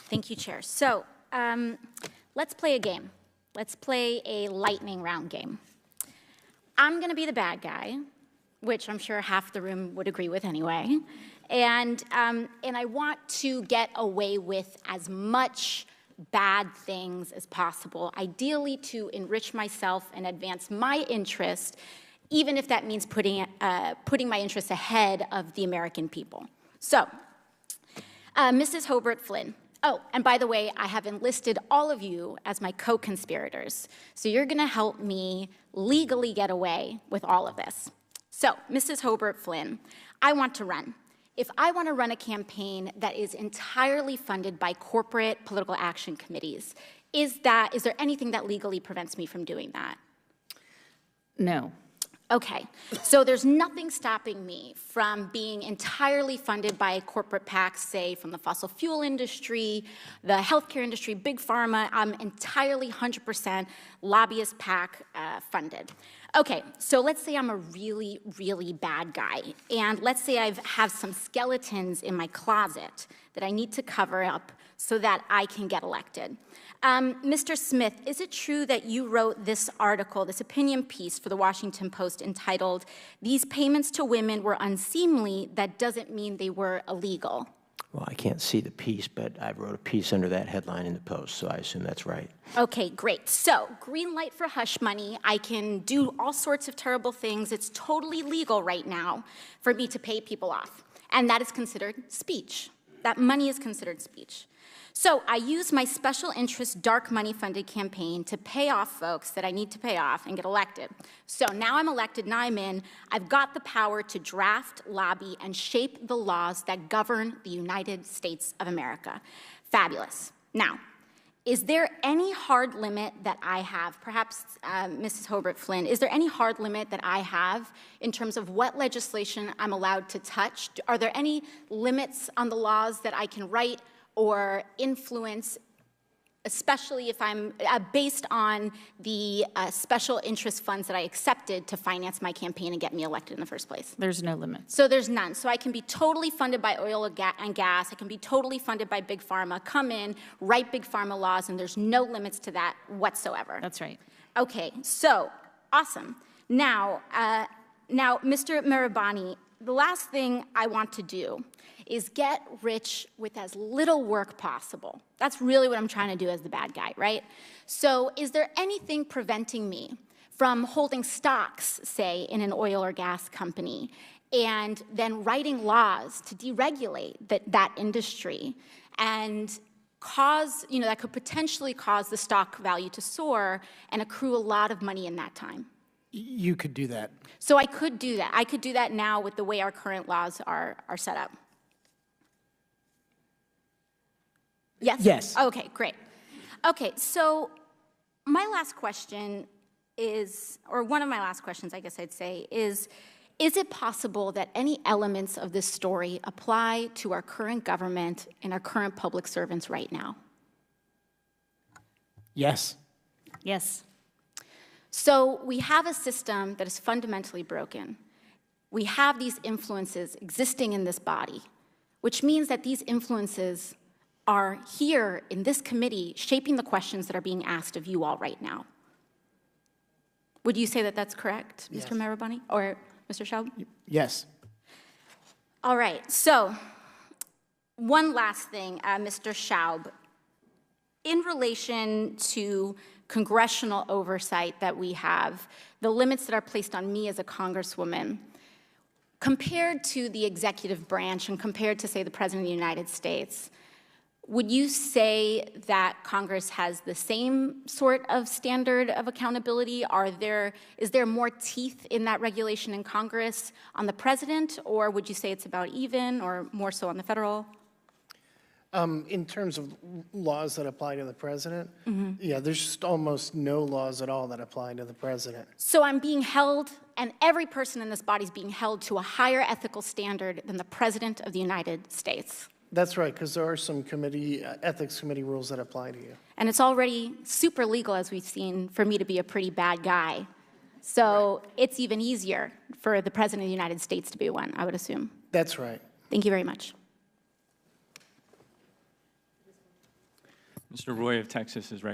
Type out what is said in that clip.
Thank you, Chair. So let's play a game. Let's play a lightning round game. I'm going to be the bad guy, which I'm sure half the room would agree with anyway. And I want to get away with as much bad things as possible, ideally to enrich myself and advance my interest, even if that means putting my interests ahead of the American people. So, Mrs. Hobart Flynn. Oh, and by the way, I have enlisted all of you as my co-conspirators. So you're going to help me legally get away with all of this. So, Mrs. Hobart Flynn, I want to run. If I want to run a campaign that is entirely funded by corporate political action committees, is there anything that legally prevents me from doing that? No. Okay, so there's nothing stopping me from being entirely funded by corporate PACs, say from the fossil fuel industry, the healthcare industry, big pharma. I'm entirely 100% lobbyist PAC funded. Okay, so let's say I'm a really, really bad guy, and let's say I have some skeletons in my closet that I need to cover up so that I can get elected. Mr. Smith, is it true that you wrote this article, this opinion piece for the Washington Post entitled, "These payments to women were unseemly, that doesn't mean they were illegal"? Well, I can't see the piece, but I wrote a piece under that headline in the Post, so I assume that's right. Okay, great. So, green light for hush money. I can do all sorts of terrible things. It's totally legal right now for me to pay people off. And that is considered speech. That money is considered speech. So I use my special interest dark money funded campaign to pay off folks that I need to pay off and get elected. So now I'm elected, now I'm in. I've got the power to draft, lobby, and shape the laws that govern the United States of America. Fabulous. Now, is there any hard limit that I have, perhaps Mrs. Hobart Flynn, is there any hard limit that I have in terms of what legislation I'm allowed to touch? Are there any limits on the laws that I can write or influence, especially if I'm based on the special interest funds that I accepted to finance my campaign and get me elected in the first place? There's no limit. So there's none. So I can be totally funded by oil and gas. I can be totally funded by Big Pharma, come in, write Big Pharma laws, and there's no limits to that whatsoever. That's right. Okay, so awesome. Now, Mr. Mirabani, the last thing I want to do is get rich with as little work possible. That's really what I'm trying to do as the bad guy, right? So is there anything preventing me from holding stocks, say, in an oil or gas company, and then writing laws to deregulate that industry and cause, that could potentially cause the stock value to soar and accrue a lot of money in that time? You could do that. So I could do that. I could do that now with the way our current laws are set up. Yes? Yes. Okay, great. Okay, so my last question is, or one of my last questions, I guess I'd say, is it possible that any elements of this story apply to our current government and our current public servants right now? Yes. Yes. So we have a system that is fundamentally broken. We have these influences existing in this body, which means that these influences are here in this committee shaping the questions that are being asked of you all right now. Would you say that that's correct, Yes. Mr. Marabani or Mr. Schaub? Yes. All right, so one last thing, Mr. Schaub. In relation to congressional oversight that we have, the limits that are placed on me as a congresswoman, compared to the executive branch and compared to, say, the President of the United States, would you say that Congress has the same sort of standard of accountability? Is there more teeth in that regulation in Congress on the president, or would you say it's about even, or more so on the federal? In terms of laws that apply to the president, yeah, there's just almost no laws at all that apply to the president. So I'm being held, and every person in this body is being held to a higher ethical standard than the President of the United States. That's right, because there are some ethics committee rules that apply to you. And it's already super legal, as we've seen, for me to be a pretty bad guy. So it's even easier for the President of the United States to be one, I would assume. That's right. Thank you very much. Mr. Roy of Texas is recognized.